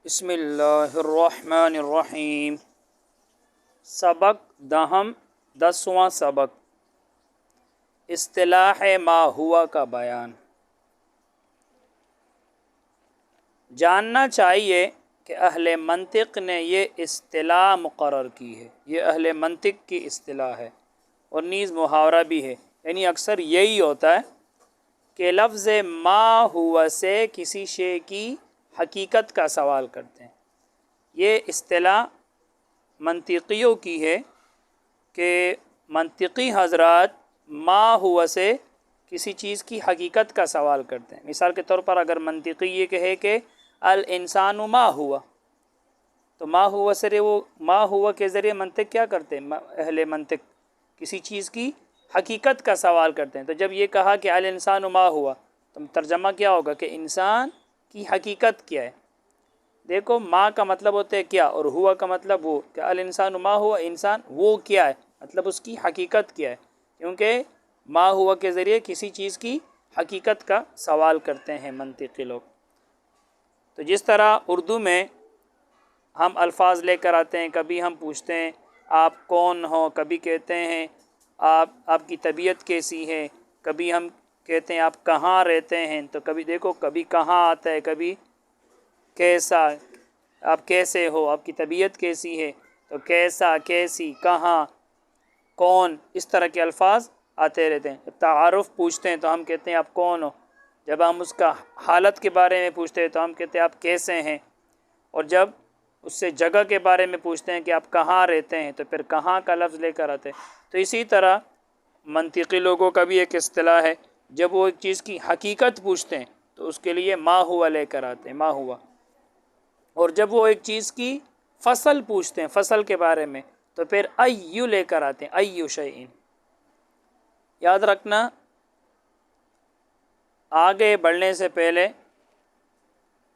بسم اللہ الرحمن الرحیم۔ سبق دہم 10واں سبق اصطلاح ما ہوا کا بیان۔ جاننا چاہیے کہ اہل منطق نے یہ اصطلاح مقرر کی ہے، یہ اہل منطق کی اصطلاح ہے اور نیز محاورہ بھی ہے، یعنی اکثر یہی ہوتا ہے کہ لفظ ما ہوا سے کسی شے کی حقیقت کا سوال کرتے ہیں۔ یہ اصطلاح منطقیوں کی ہے کہ منطقی حضرات ما ہوا سے کسی چیز کی حقیقت کا سوال کرتے ہیں۔ مثال کے طور پر اگر منطقی یہ کہے کہ الانسان ما ہوا، تو ما ہوا سے وہ ما ہوا کے ذریعے منطق کیا کرتے ہیں؟ اہل منطق کسی چیز کی حقیقت کا سوال کرتے ہیں۔ تو جب یہ کہا کہ الانسان ما ہوا، تو ترجمہ کیا ہوگا کہ انسان کی حقیقت کیا ہے؟ دیکھو، ما کا مطلب ہوتا ہے کیا، اور ہوا کا مطلب وہ، کہ الانسان ما ہوا، انسان وہ کیا ہے، مطلب اس کی حقیقت کیا ہے، کیونکہ ما ہوا کے ذریعے کسی چیز کی حقیقت کا سوال کرتے ہیں منطقی لوگ۔ تو جس طرح اردو میں ہم الفاظ لے کر آتے ہیں، کبھی ہم پوچھتے ہیں آپ کون ہو، کبھی کہتے ہیں آپ کی طبیعت کیسی ہے، کبھی ہم کہتے ہیں آپ کہاں رہتے ہیں، تو کبھی دیکھو کبھی کہاں آتا ہے، کبھی کیسا، آپ کیسے ہو، آپ کی طبیعت کیسی ہے، تو کیسا، کیسی، کہاں، کون، اس طرح کے الفاظ آتے رہتے ہیں۔ جب تعارف پوچھتے ہیں تو ہم کہتے ہیں آپ کون ہو، جب ہم اس کا حالت کے بارے میں پوچھتے ہیں تو ہم کہتے ہیں آپ کیسے ہیں، اور جب اس سے جگہ کے بارے میں پوچھتے ہیں کہ آپ کہاں رہتے ہیں، تو پھر کہاں کا لفظ لے کر آتے ہیں۔ تو اسی طرح منطقی لوگوں کا بھی ایک اصطلاح ہے، جب وہ ایک چیز کی حقیقت پوچھتے ہیں تو اس کے لیے ما ہوا لے کر آتے ہیں، ما ہوا، اور جب وہ ایک چیز کی فصل پوچھتے ہیں، فصل کے بارے میں، تو پھر ایو لے کر آتے ہیں، ایو شیئن۔ یاد رکھنا، آگے بڑھنے سے پہلے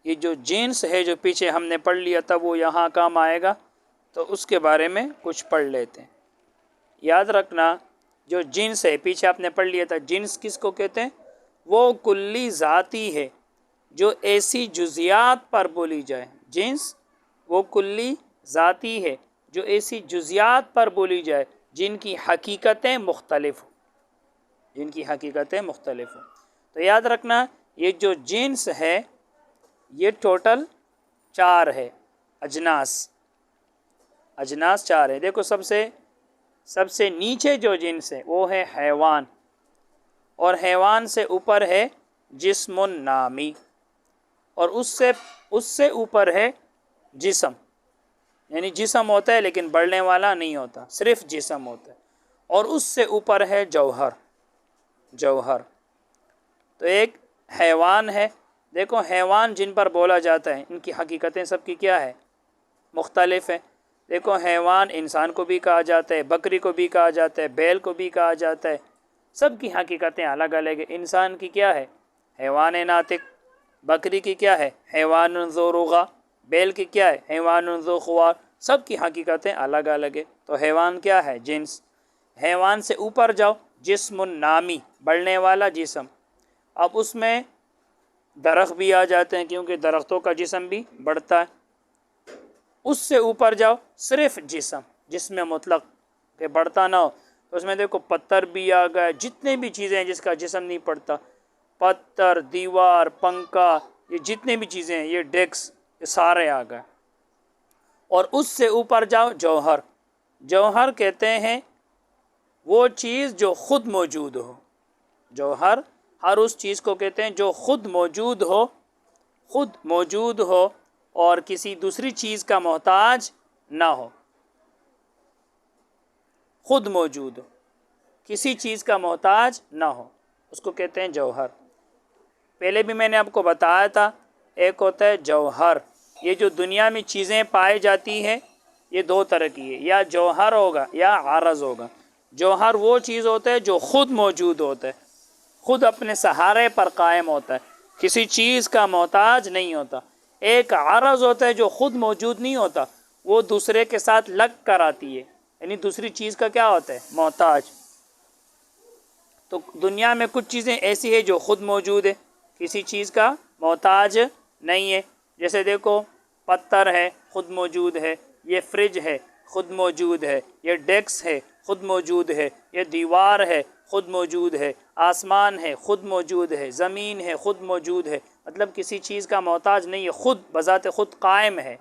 یہ جو جنس ہے جو پیچھے ہم نے پڑھ لیا تھا وہ یہاں کام آئے گا، تو اس کے بارے میں کچھ پڑھ لیتے ہیں۔ یاد رکھنا، جو جنس ہے پیچھے آپ نے پڑھ لیا تھا، جنس کس کو کہتے ہیں؟ وہ کلی ذاتی ہے جو ایسی جزیات پر بولی جائے۔ جنس وہ کلی ذاتی ہے جو ایسی جزیات پر بولی جائے جن کی حقیقتیں مختلف ہوں، جن کی حقیقتیں مختلف ہوں۔ تو یاد رکھنا، یہ جو جنس ہے یہ ٹوٹل 4 ہے، اجناس 4 ہے۔ دیکھو، سب سے نیچے جو جنس ہے وہ ہے حیوان، اور حیوان سے اوپر ہے جسم نامی، اور اس سے اوپر ہے جسم، یعنی جسم ہوتا ہے لیکن بڑھنے والا نہیں ہوتا، صرف جسم ہوتا ہے، اور اس سے اوپر ہے جوہر۔ تو ایک حیوان ہے، دیکھو حیوان جن پر بولا جاتا ہے ان کی حقیقتیں سب کی کیا ہے؟ مختلف ہے۔ دیکھو، حیوان انسان کو بھی کہا جاتا ہے، بکری کو بھی کہا جاتا ہے، بیل کو بھی کہا جاتا ہے، سب کی حقیقتیں الگ الگ ہیں۔ انسان کی کیا ہے؟ حیوان ناطق۔ بکری کی کیا ہے؟ حیوان ذو رغا۔ بیل کی کیا ہے؟ حیوان ذو خوار۔ سب کی حقیقتیں الگ الگ ہیں۔ تو حیوان کیا ہے؟ جنس۔ حیوان سے اوپر جاؤ، جسم نامی، بڑھنے والا جسم۔ اب اس میں درخت بھی آ جاتے ہیں کیونکہ درختوں کا جسم بھی بڑھتا ہے۔ اس سے اوپر جاؤ، صرف جسم مطلق کہ بڑھتا نہ ہو، تو اس میں دیکھو پتھر بھی آ گئے، جتنے بھی چیزیں ہیں جس کا جسم نہیں پڑتا، پتھر، دیوار، پنکھا، یہ جتنے بھی چیزیں ہیں، یہ ڈیکس، یہ سارے آ گئے۔ اور اس سے اوپر جاؤ، جوہر کہتے ہیں وہ چیز جو خود موجود ہو۔ جوہر ہر اس چیز کو کہتے ہیں جو خود موجود ہو اور کسی دوسری چیز کا محتاج نہ ہو، خود موجود ہو، کسی چیز کا محتاج نہ ہو، اس کو کہتے ہیں جوہر۔ پہلے بھی میں نے آپ کو بتایا تھا، ایک ہوتا ہے جوہر، یہ جو دنیا میں چیزیں پائی جاتی ہیں یہ 2 طرح کی ہے، یا جوہر ہوگا یا عارض ہوگا۔ جوہر وہ چیز ہوتا ہے جو خود موجود ہوتا ہے، خود اپنے سہارے پر قائم ہوتا ہے، کسی چیز کا محتاج نہیں ہوتا۔ ایک عارض ہوتا ہے جو خود موجود نہیں ہوتا، وہ دوسرے کے ساتھ لگ کر آتی ہے، یعنی دوسری چیز کا کیا ہوتا ہے؟ محتاج۔ تو دنیا میں کچھ چیزیں ایسی ہیں جو خود موجود ہے، کسی چیز کا محتاج نہیں ہے۔ جیسے دیکھو، پتھر ہے خود موجود ہے، یہ فریج ہے خود موجود ہے، یہ ڈیسک ہے خود موجود ہے، یہ دیوار ہے خود موجود ہے، آسمان ہے خود موجود ہے، زمین ہے خود موجود ہے، مطلب کسی چیز کا محتاج نہیں ہے، خود بذات خود قائم ہے۔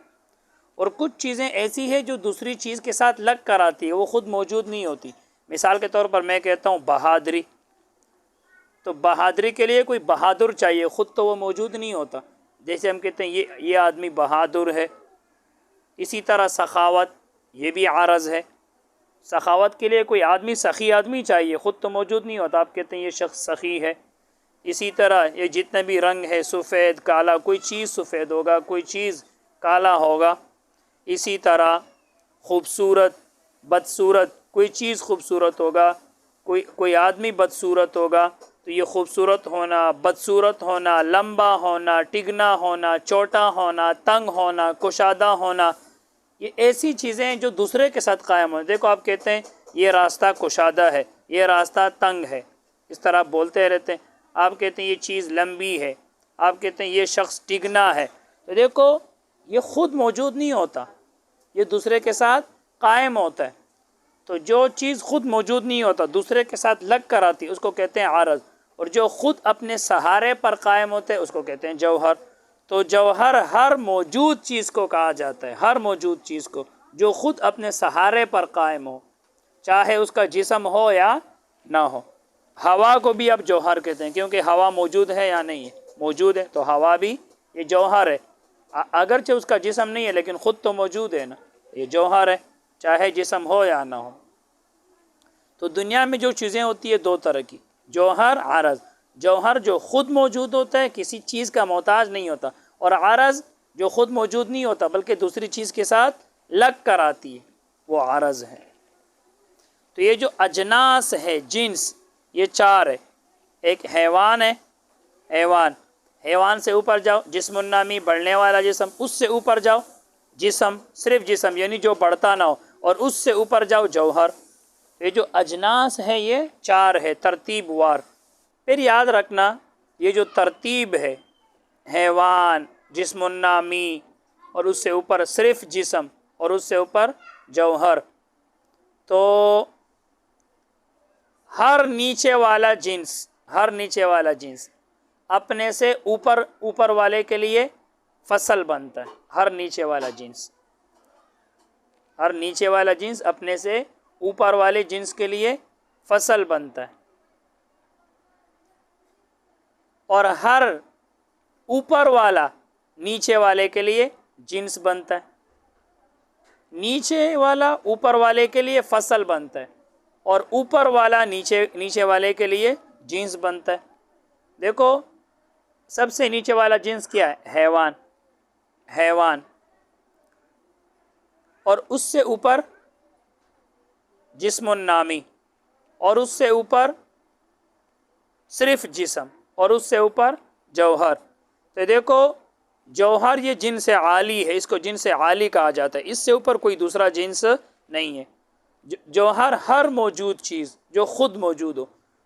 اور کچھ چیزیں ایسی ہیں جو دوسری چیز کے ساتھ لگ کر آتی ہے، وہ خود موجود نہیں ہوتی۔ مثال کے طور پر میں کہتا ہوں بہادری، تو بہادری کے لیے کوئی بہادر چاہیے، خود تو وہ موجود نہیں ہوتا۔ جیسے ہم کہتے ہیں یہ آدمی بہادر ہے۔ اسی طرح سخاوت، یہ بھی عارض ہے۔ سخاوت کے لیے کوئی آدمی سخی آدمی چاہیے، خود تو موجود نہیں ہوتا، آپ کہتے ہیں یہ شخص سخی ہے۔ اسی طرح یہ جتنے بھی رنگ ہے، سفید کالا، کوئی چیز سفید ہوگا، کوئی چیز کالا ہوگا۔ اسی طرح خوبصورت بدصورت، کوئی چیز خوبصورت ہوگا، کوئی آدمی بدصورت ہوگا، تو یہ خوبصورت ہونا، بدصورت ہونا، لمبا ہونا، ٹگنا ہونا، چھوٹا ہونا، تنگ ہونا، کشادہ ہونا، یہ ایسی چیزیں ہیں جو دوسرے کے ساتھ قائم ہوں۔ دیکھو آپ کہتے ہیں یہ راستہ کشادہ ہے، یہ راستہ تنگ ہے، اس طرح آپ بولتے رہتے ہیں۔ آپ کہتے ہیں یہ چیز لمبی ہے، آپ کہتے ہیں یہ شخص ٹگنا ہے، تو دیکھو یہ خود موجود نہیں ہوتا، یہ دوسرے کے ساتھ قائم ہوتا ہے۔ تو جو چیز خود موجود نہیں ہوتا، دوسرے کے ساتھ لگ کر آتی، اس کو کہتے ہیں عارض۔ اور جو خود اپنے سہارے پر قائم ہوتے ہیں اس کو کہتے ہیں جوہر۔ تو جوہر ہر موجود چیز کو کہا جاتا ہے، ہر موجود چیز کو جو خود اپنے سہارے پر قائم ہو، چاہے اس کا جسم ہو یا نہ ہو۔ ہوا کو بھی اب جوہر کہتے ہیں، کیونکہ ہوا موجود ہے یا نہیں ہے، موجود ہے، تو ہوا بھی یہ جوہر ہے، اگرچہ اس کا جسم نہیں ہے لیکن خود تو موجود ہے نا، یہ جوہر ہے، چاہے جسم ہو یا نہ ہو۔ تو دنیا میں جو چیزیں ہوتی ہیں دو طرح کی، جوہر، عارض۔ جوہر جو خود موجود ہوتا ہے، کسی چیز کا محتاج نہیں ہوتا، اور عارض جو خود موجود نہیں ہوتا بلکہ دوسری چیز کے ساتھ لگ کر آتی ہے، وہ عارض ہے۔ تو یہ جو اجناس ہے، جنس، یہ چار ہے۔ ایک حیوان ہے، حیوان سے اوپر جاؤ، جسم النامی، بڑھنے والا جسم، اس سے اوپر جاؤ جسم، صرف جسم یعنی جو بڑھتا نہ ہو، اور اس سے اوپر جاؤ جوہر۔ یہ جو اجناس ہے یہ چار ہے ترتیب وار۔ پھر یاد رکھنا یہ جو ترتیب ہے، حیوان، جسم النامی، اور اس سے اوپر صرف جسم، اور اس سے اوپر جوہر، تو ہر نیچے والا جنس اپنے سے اوپر والے کے لیے فصل بنتا ہے۔ ہر نیچے والا جنس اپنے سے اوپر والے جنس کے لیے فصل بنتا ہے، اور ہر اوپر والا نیچے والے کے لیے جنس بنتا ہے۔ نیچے والا اوپر والے کے لیے فصل بنتا ہے، اور اوپر والا نیچے والے کے لیے جنس بنتا ہے۔ دیکھو سب سے نیچے والا جنس کیا ہے؟ حیوان، اور اس سے اوپر جسم النامی، اور اس سے اوپر صرف جسم، اور اس سے اوپر جوہر۔ تو دیکھو جوہر یہ جنس عالی ہے، اس کو جنس عالی کہا جاتا ہے، اس سے اوپر کوئی دوسرا جنس نہیں ہے۔ جوہر ہر موجود چیز جو خود موجود ہو،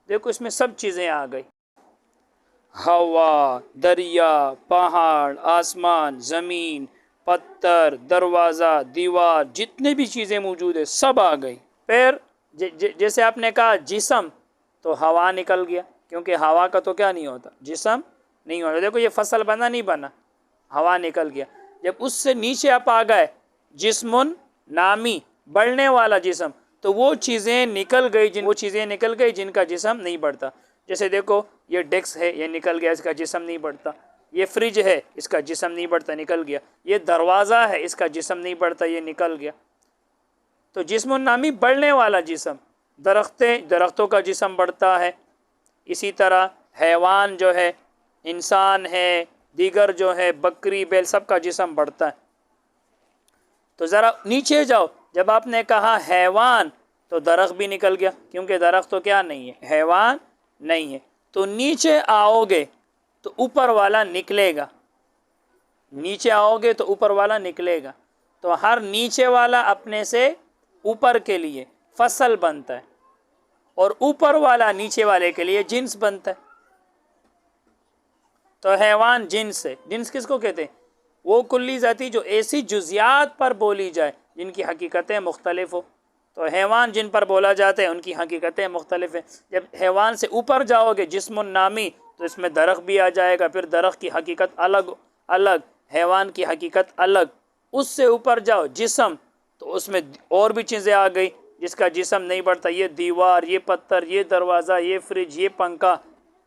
دیکھو اس میں سب چیزیں آ گئی، ہوا، دریا، پہاڑ، آسمان، زمین، پتھر، دروازہ، دیوار، جتنے بھی چیزیں موجود ہیں سب آ گئی۔ پھر جیسے آپ نے کہا جسم، تو ہوا نکل گیا، کیونکہ ہوا کا تو کیا نہیں ہوتا، جسم نہیں ہوتا۔ دیکھو یہ فصل بنا نہیں بنا، ہوا نکل گیا۔ جب اس سے نیچے آپ آ گئے جسم نامی، بڑھنے والا جسم، تو وہ چیزیں نکل گئی جن کا جسم نہیں بڑھتا۔ جیسے دیکھو یہ ڈیسک ہے، یہ نکل گیا، اس کا جسم نہیں بڑھتا۔ یہ فریج ہے، اس کا جسم نہیں بڑھتا، نکل گیا۔ یہ دروازہ ہے، اس کا جسم نہیں بڑھتا، یہ نکل گیا۔ تو جسم النامی بڑھنے والا جسم، درختوں کا جسم بڑھتا ہے۔ اسی طرح حیوان جو ہے، انسان ہے، دیگر جو ہے بکری، بیل، سب کا جسم بڑھتا ہے۔ تو ذرا نیچے جاؤ، جب آپ نے کہا حیوان تو درخت بھی نکل گیا، کیونکہ درخت تو کیا نہیں ہے، حیوان نہیں ہے۔ تو نیچے آؤ گے تو اوپر والا نکلے گا، نیچے آؤ گے تو اوپر والا نکلے گا۔ تو ہر نیچے والا اپنے سے اوپر کے لیے فصل بنتا ہے، اور اوپر والا نیچے والے کے لیے جنس بنتا ہے۔ تو حیوان جنس ہے۔ جنس کس کو کہتے ہیں؟ وہ کلی ذاتی جو ایسی جزیات پر بولی جائے جن کی حقیقتیں مختلف ہو. تو حیوان جن پر بولا جاتا ہے ان کی حقیقتیں مختلف ہیں. جب حیوان سے اوپر جاؤ گے جسم النامی تو اس میں درخت بھی آ جائے گا، پھر درخت کی حقیقت الگ، حیوان کی حقیقت الگ. اس سے اوپر جاؤ جسم، تو اس میں اور بھی چیزیں آ گئی جس کا جسم نہیں بڑھتا، یہ دیوار، یہ پتھر، یہ دروازہ، یہ فریج، یہ پنکھا،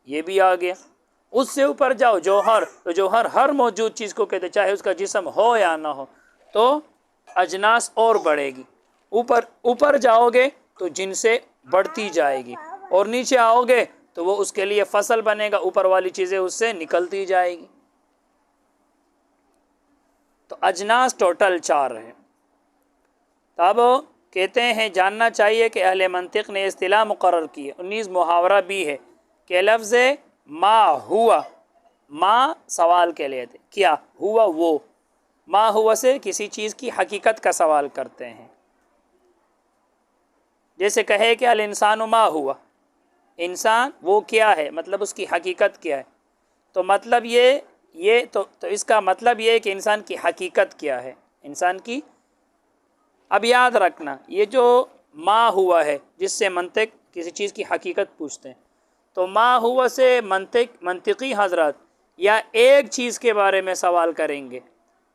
یہ بھی آ گیا. اس سے اوپر جاؤ جوہر، تو جوہر ہر موجود چیز کو کہتے چاہے اس کا جسم ہو یا نہ ہو. تو اجناس اور بڑھے گی. اوپر جاؤ گے تو جن سے بڑھتی جائے گی، اور نیچے آؤ گے تو وہ اس کے لیے فصل بنے گا، اوپر والی چیزیں اس سے نکلتی جائے گی. تو اجناس ٹوٹل 4 ہیں. اب کہتے ہیں جاننا چاہیے کہ اہل منطق نے اصطلاح مقرر کی ہے. 19 محاورہ بھی ہے کہ لفظ ما ہوا، ما سوال کے لیے تھے، کیا ہوا وہ، ما ہوا سے کسی چیز کی حقیقت کا سوال کرتے ہیں. جیسے کہے کہ الانسان ما ہوا، انسان وہ کیا ہے، مطلب اس کی حقیقت کیا ہے. تو مطلب تو اس کا مطلب یہ ہے کہ انسان کی حقیقت کیا ہے، انسان کی. اب یاد رکھنا یہ جو ما ہوا ہے جس سے منطق کسی چیز کی حقیقت پوچھتے ہیں، تو ما ہوا سے منطقی حضرات یا ایک چیز کے بارے میں سوال کریں گے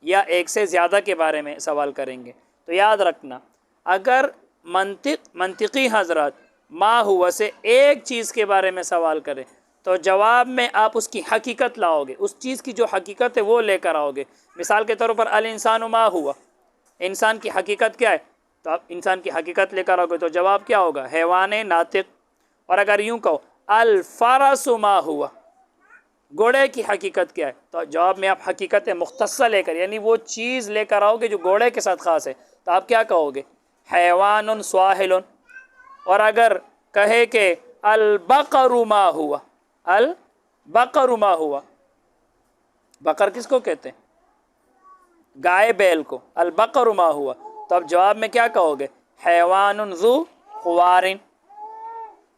یا ایک سے زیادہ کے بارے میں سوال کریں گے. تو یاد رکھنا اگر منطقی حضرات ما ہوا سے ایک چیز کے بارے میں سوال کریں تو جواب میں آپ اس کی حقیقت لاؤ گے، اس چیز کی جو حقیقت ہے وہ لے کر آؤ گے. مثال کے طور پر الانسان ما ہوا، انسان کی حقیقت کیا ہے، تو آپ انسان کی حقیقت لے کر آؤ گے تو جواب کیا ہوگا، حیوان ناطق. اور اگر یوں کہو الفرس ما ہوا، گھوڑے کی حقیقت کیا ہے، تو جواب میں آپ حقیقت مختصہ لے کر، یعنی وہ چیز لے کر آؤ گے جو گھوڑے کے ساتھ خاص ہے، تو آپ کیا کہو گے، حیوان سواحل. اور اگر کہے کہ البقر ما ہوا، البقر ما ہوا، بقر کس کو کہتے ہیں، گائے بیل کو، البقر ما ہوا، تو اب جواب میں کیا کہو گے، حیوان ذو خوار.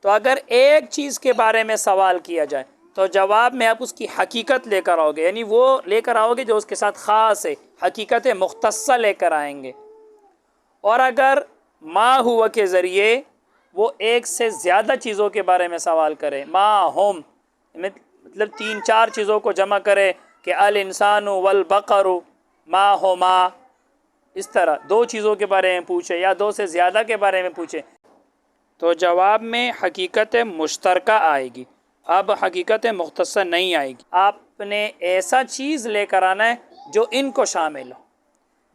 تو اگر ایک چیز کے بارے میں سوال کیا جائے تو جواب میں آپ اس کی حقیقت لے کر آؤ گے، یعنی وہ لے کر آؤ گے جو اس کے ساتھ خاص ہے، حقیقت مختصہ لے کر آئیں گے. اور اگر ما ہوا کے ذریعے وہ ایک سے زیادہ چیزوں کے بارے میں سوال کرے، ما ہم مطلب 3-4 چیزوں کو جمع کرے کہ الانسان والبقر ما ہما، اس طرح 2 چیزوں کے بارے میں پوچھے یا 2 سے زیادہ کے بارے میں پوچھے تو جواب میں حقیقت مشترکہ آئے گی. اب حقیقت مختصر نہیں آئے گی. آپ نے ایسا چیز لے کر آنا ہے جو ان کو شامل ہو.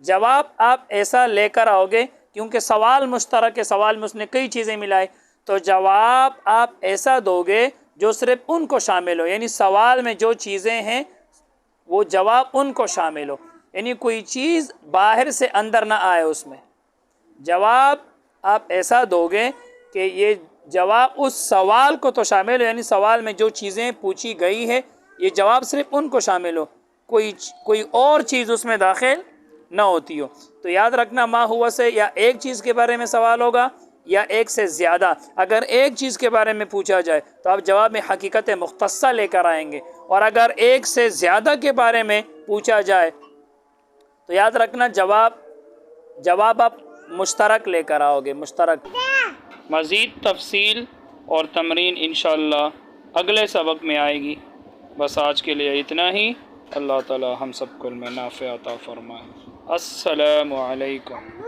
جواب آپ ایسا لے کر آؤ گے کیونکہ سوال مشترک ہے، سوال میں اس نے کئی چیزیں ملائے، تو جواب آپ ایسا دو گے جو صرف ان کو شامل ہو، یعنی سوال میں جو چیزیں ہیں وہ جواب ان کو شامل ہو، یعنی کوئی چیز باہر سے اندر نہ آئے اس میں. جواب آپ ایسا دو گے کہ یہ جواب اس سوال کو تو شامل ہو، یعنی سوال میں جو چیزیں پوچھی گئی ہے یہ جواب صرف ان کو شامل ہو، کوئی اور چیز اس میں داخل نہ ہوتی ہو. تو یاد رکھنا ما ہوا سے یا ایک چیز کے بارے میں سوال ہوگا یا ایک سے زیادہ. اگر ایک چیز کے بارے میں پوچھا جائے تو آپ جواب میں حقیقت مختصہ لے کر آئیں گے، اور اگر ایک سے زیادہ کے بارے میں پوچھا جائے تو یاد رکھنا جواب آپ مشترک لے کر آؤ گے، مشترک. مزید تفصیل اور تمرین انشاءاللہ اگلے سبق میں آئے گی. بس آج کے لیے اتنا ہی. اللہ تعالی ہم سب کو علم نافع عطا فرمائے. السلام علیکم.